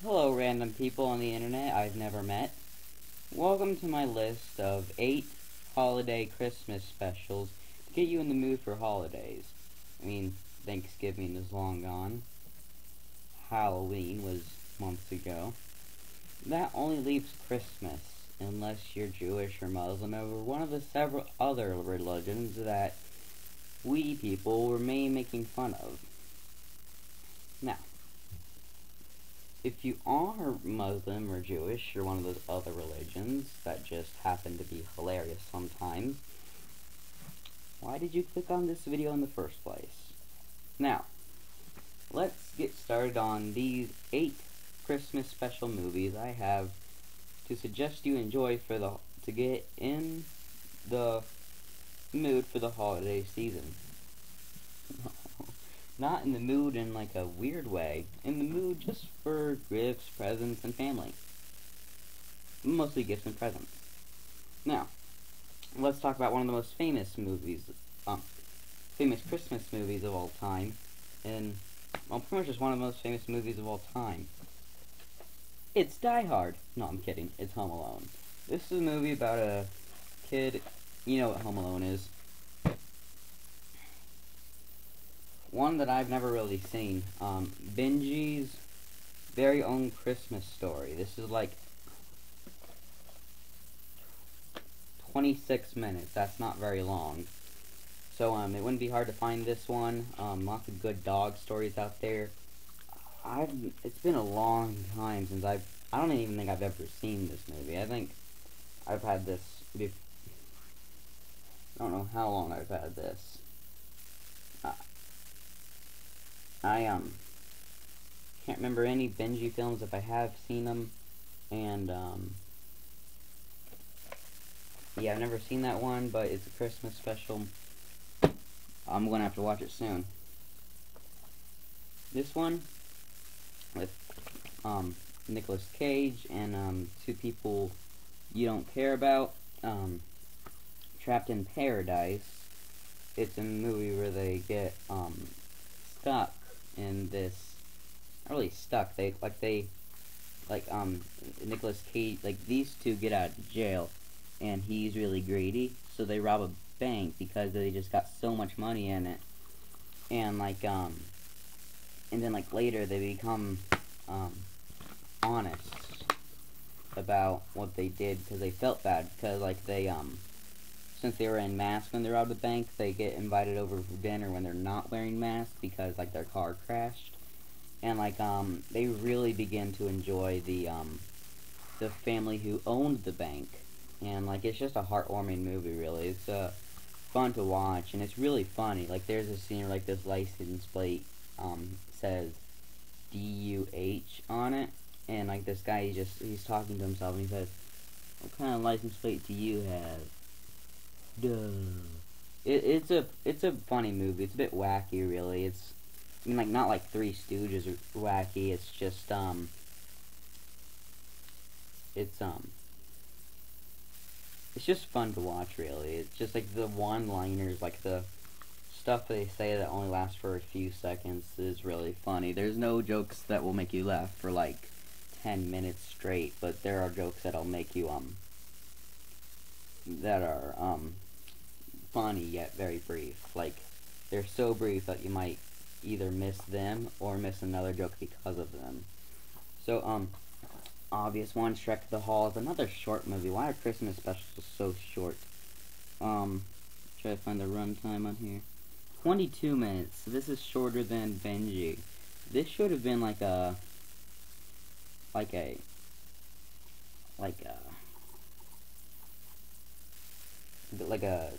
Hello, random people on the internet I've never met. Welcome to my list of 8 holiday Christmas specials to get you in the mood for holidays. I mean, Thanksgiving is long gone. Halloween was months ago. That only leaves Christmas, unless you're Jewish or Muslim or one of the several other religions that we people remain making fun of. Now, if you are Muslim or Jewish or one of those other religions that just happen to be hilarious sometimes, why did you click on this video in the first place? Now, let's get started on these 8 Christmas special movies I have to suggest you enjoy to get in the mood for the holiday season. Not in the mood in like a weird way, in the mood just for gifts, presents, and family. Mostly gifts and presents. Now, let's talk about one of the most famous movies, famous Christmas movies of all time, and, well, pretty much just one of the most famous movies of all time. It's Die Hard. No, I'm kidding. It's Home Alone. This is a movie about a kid. You know what Home Alone is. One that I've never really seen. Benji's very own Christmas story. This is like 26 minutes. That's not very long. So, it wouldn't be hard to find this one. Lots of good dog stories out there. It's been a long time since I don't even think I've ever seen this movie. I think I've had this I don't know how long I've had this. I can't remember any Benji films if I have seen them, and yeah, I've never seen that one, but it's a Christmas special. I'm gonna have to watch it soon. This one with Nicolas Cage and 2 people you don't care about, Trapped in Paradise. It's a movie where they get stuck in this, not really stuck, Nicolas Cage, like, these 2 get out of jail, and he's really greedy, so they rob a bank because they just got so much money in it, and, and then, later they become, honest about what they did, because they felt bad, because, since they were in masks when they robbed the bank, they get invited over for dinner when they're not wearing masks because, their car crashed. And, they really begin to enjoy the family who owned the bank. And, it's just a heartwarming movie, really. It's, fun to watch, and it's really funny. There's a scene where, this license plate, says DUH on it. And, this guy, he's talking to himself, and he says, "What kind of license plate do you have?" Duh. It's a funny movie. It's a bit wacky, really. It's, I mean, not like Three Stooges or wacky. It's just it's just fun to watch, really. It's just the one-liners, the stuff they say that only lasts for a few seconds is really funny. There's no jokes that will make you laugh for 10 minutes straight, but there are jokes that'll make you that are funny yet very brief. They're so brief that you might either miss them or miss another joke because of them. So, obvious one, Shrek the Halls, another short movie. Why are Christmas specials so short? Try to find the runtime on here. 22 minutes. So this is shorter than Benji. This should have been like a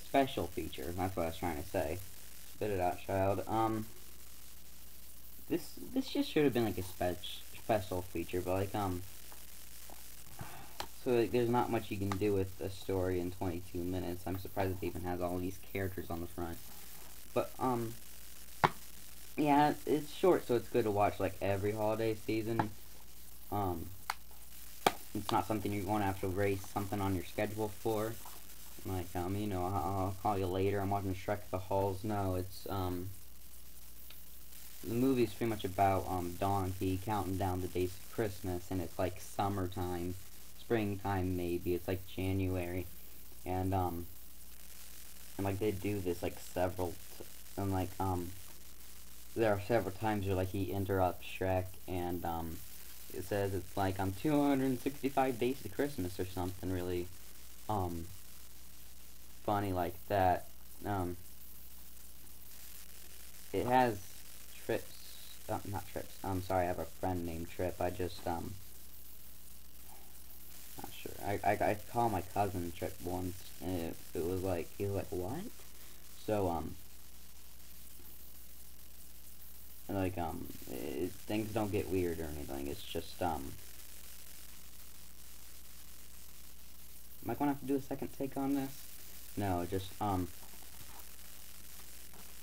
special feature. That's what I was trying to say. Spit it out, child. This just should have been a special feature, but so there's not much you can do with a story in 22 minutes. I'm surprised it even has all these characters on the front. But yeah, it's short, so it's good to watch every holiday season. It's not something you're going to have to erase something on your schedule for. I'll call you later, I'm watching Shrek the Halls. No, it's, the movie's pretty much about Donkey counting down the days of Christmas, and it's like summertime, springtime maybe. It's like January, and like they do this like and like there are several times where like he interrupts Shrek, and it says it's like 265 days to Christmas or something really funny like that. It has trips, not trips. I'm sorry, I have a friend named Trip. I just not sure. I call my cousin Trip once, and it was like he was like what? So like things don't get weird or anything. It's just am I gonna have to do a second take on this? No, just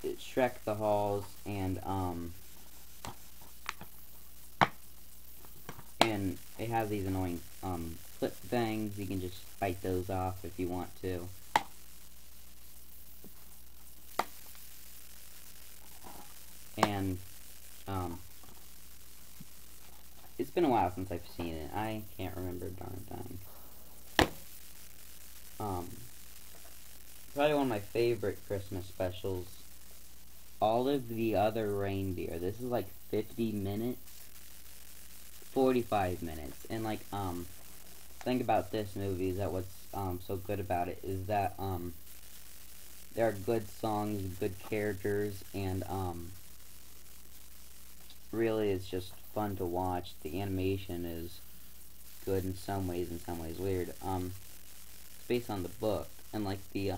it's Shrek the Halls, and it has these annoying flip things. You can just fight those off if you want to. And it's been a while since I've seen it. I can't remember a darn thing. Probably one of my favorite Christmas specials, Olive the Other Reindeer. This is like 50 minutes, 45 minutes, and like thing about this movie is that what's so good about it is that there are good songs, good characters, and really it's just fun to watch. The animation is good in some ways weird. It's based on the book, and like the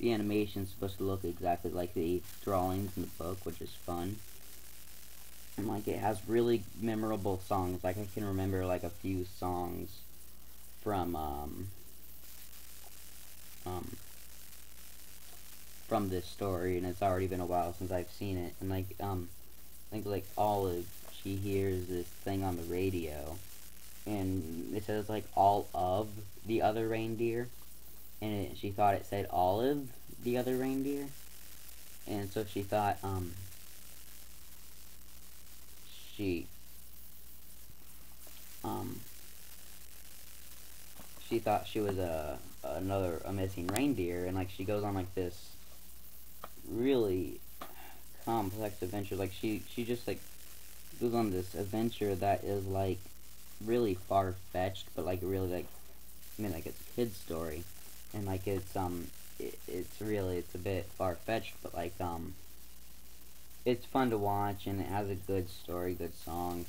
animation's supposed to look exactly like the drawings in the book, which is fun. And like it has really memorable songs. Like I can remember like a few songs from this story, and it's already been a while since I've seen it. And like I think like Olive, she hears this thing on the radio, and it says like all of the other reindeer, and she thought it said Olive the other reindeer, and so she thought she thought she was a missing reindeer, and like she goes on like this really complex adventure. Like she just like goes on this adventure that is like really far-fetched, but like really like, I mean, like it's a kid's story, and like it's it's a bit far-fetched, but like it's fun to watch, and it has a good story, good songs.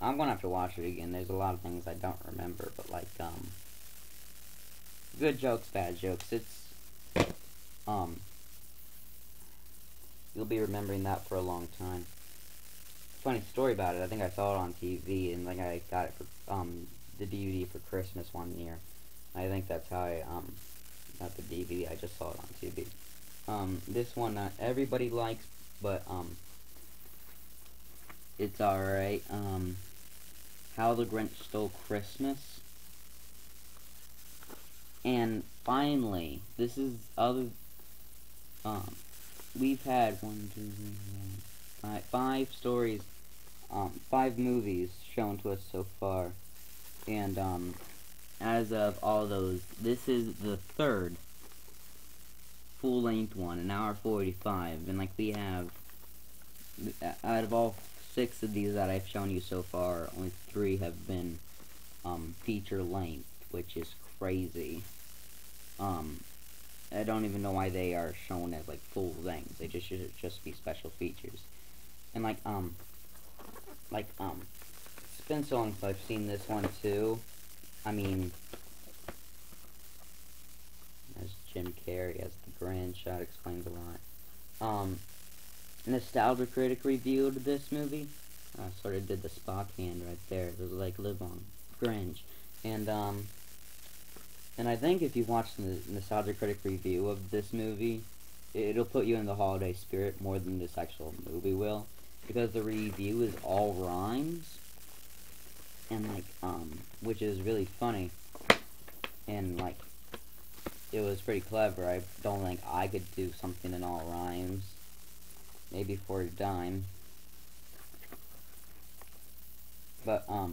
I'm gonna have to watch it again. There's a lot of things I don't remember, but like good jokes, bad jokes. It's you'll be remembering that for a long time. Funny story about it. I think I saw it on TV, and like I got it for the DVD for Christmas one year. I think that's how I got the DVD. I just saw it on TV. This one not everybody likes, but it's alright. How the Grinch Stole Christmas. And finally, this is other we've had 5 stories, 5 movies shown to us so far, and as of all those, this is the 3rd full-length one, an hour 45, and like we have, out of all 6 of these that I've shown you so far, only 3 have been feature length, which is crazy. I don't even know why they are shown as like full length. They should just be special features. And like it's been so long since I've seen this one too. I mean, as Jim Carrey as the Grinch, that explains a lot. Nostalgia Critic reviewed this movie. Sort of did the Spock hand right there. It was like, live on, Grinch. And I think if you watch the Nostalgia Critic review of this movie, it'll put you in the holiday spirit more than this actual movie will, because the review is all rhymes, and like which is really funny, and like it was pretty clever. I don't think I could do something in all rhymes. Maybe for a dime. But, a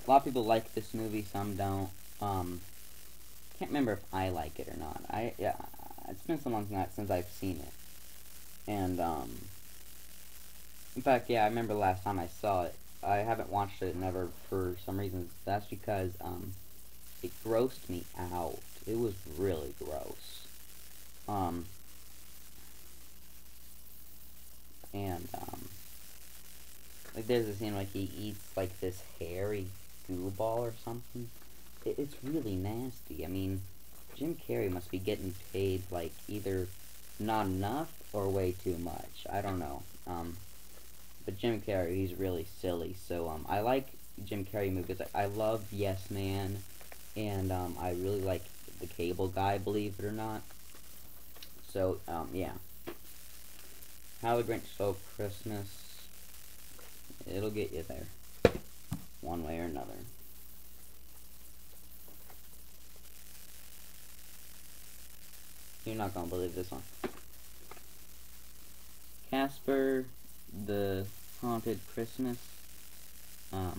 lot of people like this movie, some don't. Can't remember if I like it or not. Yeah, it's been so long since I've seen it. And, in fact, yeah, I remember last time I saw it. I haven't watched it never for some reason. That's because, it grossed me out. It was really gross. Like, there's a scene like he eats, like, this hairy goo ball or something. It's really nasty. I mean, Jim Carrey must be getting paid, like, either not enough or way too much. I don't know. But Jim Carrey, he's really silly. So, I like Jim Carrey movies. I love Yes Man, and, I really like The Cable Guy, believe it or not. So, yeah. How the Grinch Stole Christmas. It'll get you there. One way or another. You're not gonna believe this one. Casper, the Haunted Christmas. I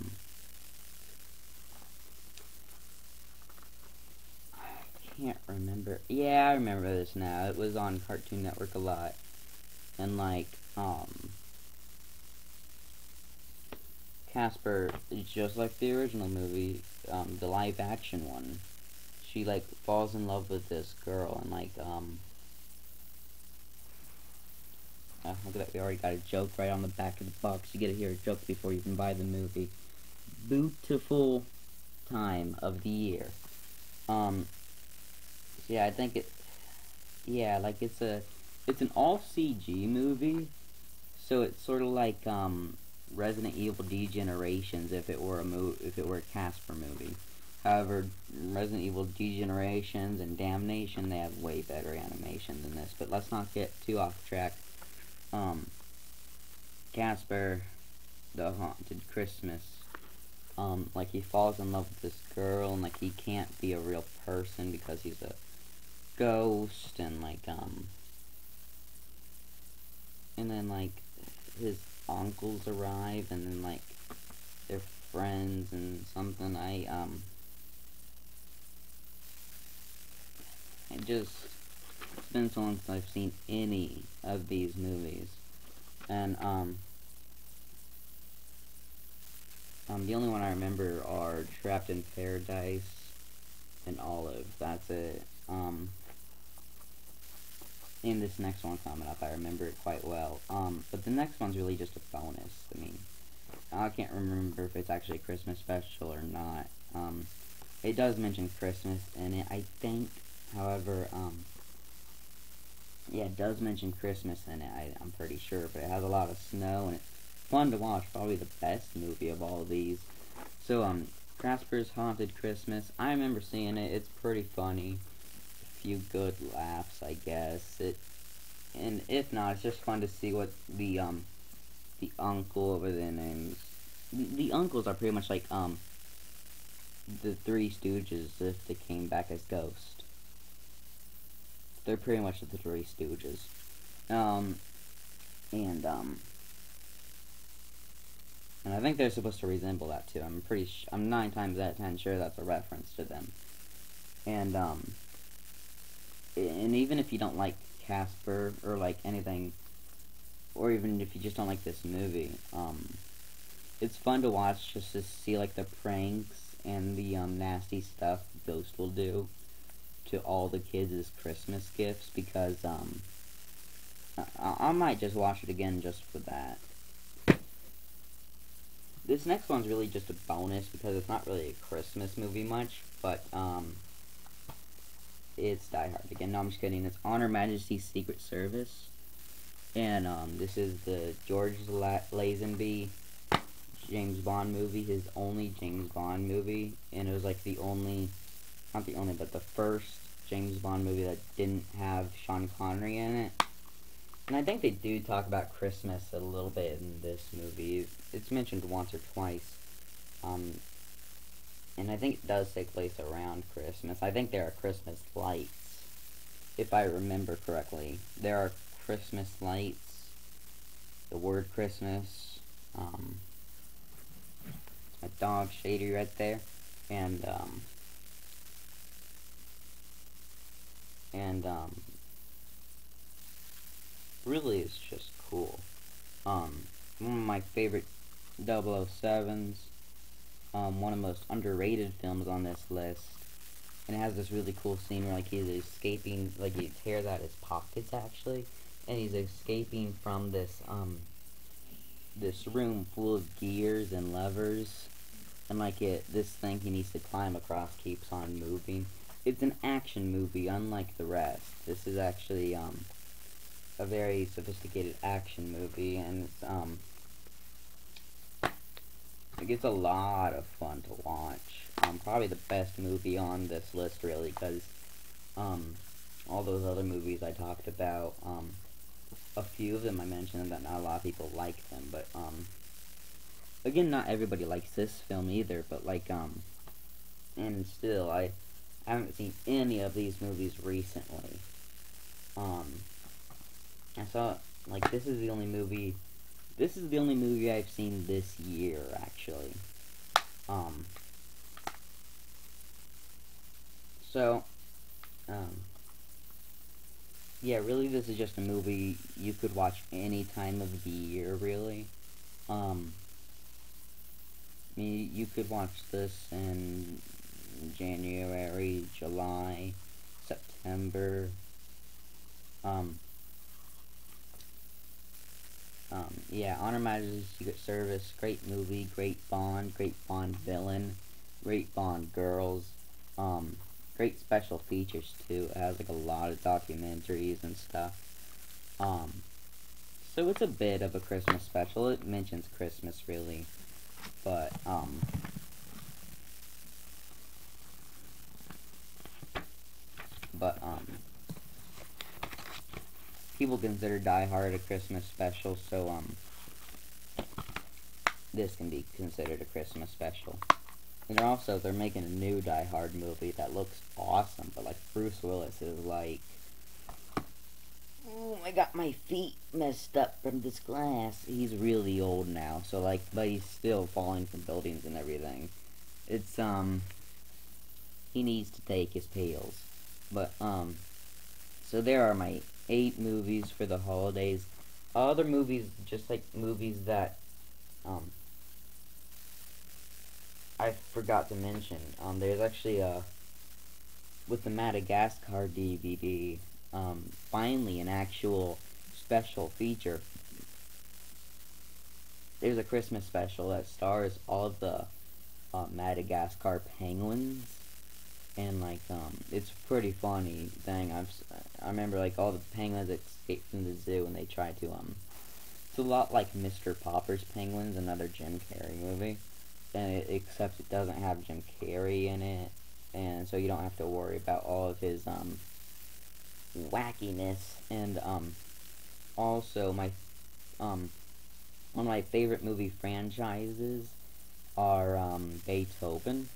can't remember. Yeah, I remember this now. It was on Cartoon Network a lot. And, like, Casper is just like the original movie, the live action one. She, like, falls in love with this girl, and, like, look at that, we already got a joke right on the back of the box. You get to hear a joke before you can buy the movie. Beautiful time of the year. Yeah, I think yeah, like, it's an all CG movie, so it's sort of like, Resident Evil Degenerations if it were a Casper movie. However, Resident Evil Degenerations and Damnation, they have way better animation than this. But let's not get too off track. Casper, the Haunted Christmas. Like, he falls in love with this girl, and, like, he can't be a real person because he's a ghost, and, like, and then, like, his uncles arrive, and then, like, they're friends and something. It's been so long since I've seen any of these movies. And, the only one I remember are Trapped in Paradise and Olive. That's it. And this next one coming up, I remember it quite well. But the next one's really just a bonus. I mean, I can't remember if it's actually a Christmas special or not. It does mention Christmas in it, I think. However, yeah, it does mention Christmas in it, I'm pretty sure. But it has a lot of snow, and it's fun to watch. Probably the best movie of all of these. So, Casper's Haunted Christmas. I remember seeing it. It's pretty funny. A few good laughs, I guess. And if not, it's just fun to see what the uncle over the names. The uncles are pretty much like, the Three Stooges if they came back as ghosts. They're pretty much the Three Stooges. And I think they're supposed to resemble that too. I'm 9 times out of 10 sure that's a reference to them. And even if you don't like Casper or like anything, or even if you just don't like this movie, it's fun to watch just to see like the pranks and the nasty stuff Ghost will do to all the kids as Christmas gifts, because I might just watch it again just for that. This next one's really just a bonus because it's not really a Christmas movie much, but it's Die Hard again. No, I'm just kidding. It's On Her Majesty's Secret Service, and this is the George Lazenby James Bond movie, his only James Bond movie, and it was like the only, not the only, but the first James Bond movie that didn't have Sean Connery in it. And I think they do talk about Christmas a little bit in this movie. It's mentioned once or twice. And I think it does take place around Christmas. I think there are Christmas lights if I remember correctly. There are Christmas lights, the word Christmas, my dog Shady right there, and really it's just cool. One of my favorite 007s, one of the most underrated films on this list, and it has this really cool scene where, like, he's escaping, like, he tears out his pockets, actually, and he's escaping from this, this room full of gears and levers, and, like, this thing he needs to climb across keeps on moving. It's an action movie, unlike the rest. This is actually, a very sophisticated action movie, and it's a lot of fun to watch. Probably the best movie on this list, really, because all those other movies I talked about, a few of them I mentioned that not a lot of people like them, but again, not everybody likes this film either, but, like, and still, I haven't seen any of these movies recently. I saw, like, this is the only movie I've seen this year, actually. So, yeah, really, this is just a movie you could watch any time of the year, really. I mean, you could watch this in January, July, September, yeah, Honor Majesty's Secret Service, great movie, great Bond villain, great Bond girls, great special features too. It has, like, a lot of documentaries and stuff. So it's a bit of a Christmas special. It mentions Christmas, really, but, people consider Die Hard a Christmas special, so, this can be considered a Christmas special. And they're making a new Die Hard movie that looks awesome, but, like, Bruce Willis is like, oh, I got my feet messed up from this glass. He's really old now, so, like, but he's still falling from buildings and everything. It's, he needs to take his pills. But, so there are my 8 movies for the holidays. Other movies, just, like, movies that, I forgot to mention. There's actually with the Madagascar DVD, finally an actual special feature. There's a Christmas special that stars all of the Madagascar penguins, and, like, it's a pretty funny thing. I remember, like, all the penguins escape from the zoo, and they try to it's a lot like Mr. Popper's Penguins, another Jim Carrey movie. And except it doesn't have Jim Carrey in it, and so you don't have to worry about all of his wackiness. And also one of my favorite movie franchises are Beethoven,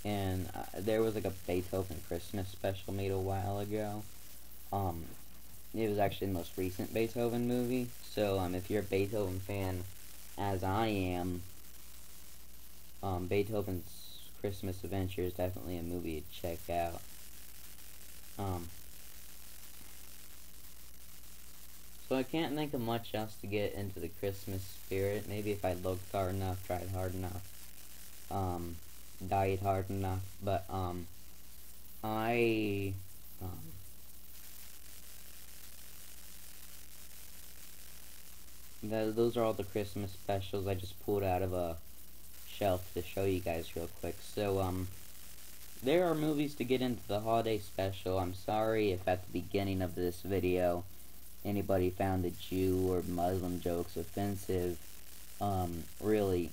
and there was, like, a Beethoven Christmas special made a while ago. It was actually the most recent Beethoven movie, so if you're a Beethoven fan, as I am, Beethoven's Christmas Adventure is definitely a movie to check out. So I can't think of much else to get into the Christmas spirit. Maybe if I looked hard enough, tried hard enough, died hard enough, but, those are all the Christmas specials I just pulled out of a shelf to show you guys real quick. So, there are movies to get into the holiday special. I'm sorry if at the beginning of this video anybody found the Jew or Muslim jokes offensive. Really,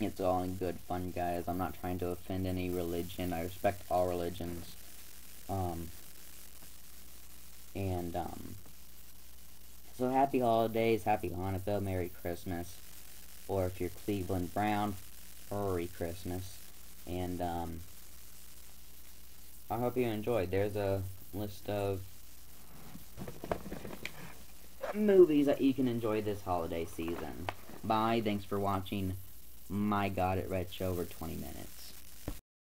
it's all in good fun, guys. I'm not trying to offend any religion. I respect all religions. So happy holidays, happy Hanukkah, Merry Christmas. Or if you're Cleveland Brown, Merry Christmas. And, I hope you enjoyed. There's a list of movies that you can enjoy this holiday season. Bye. Thanks for watching. My God, it read over 20 minutes.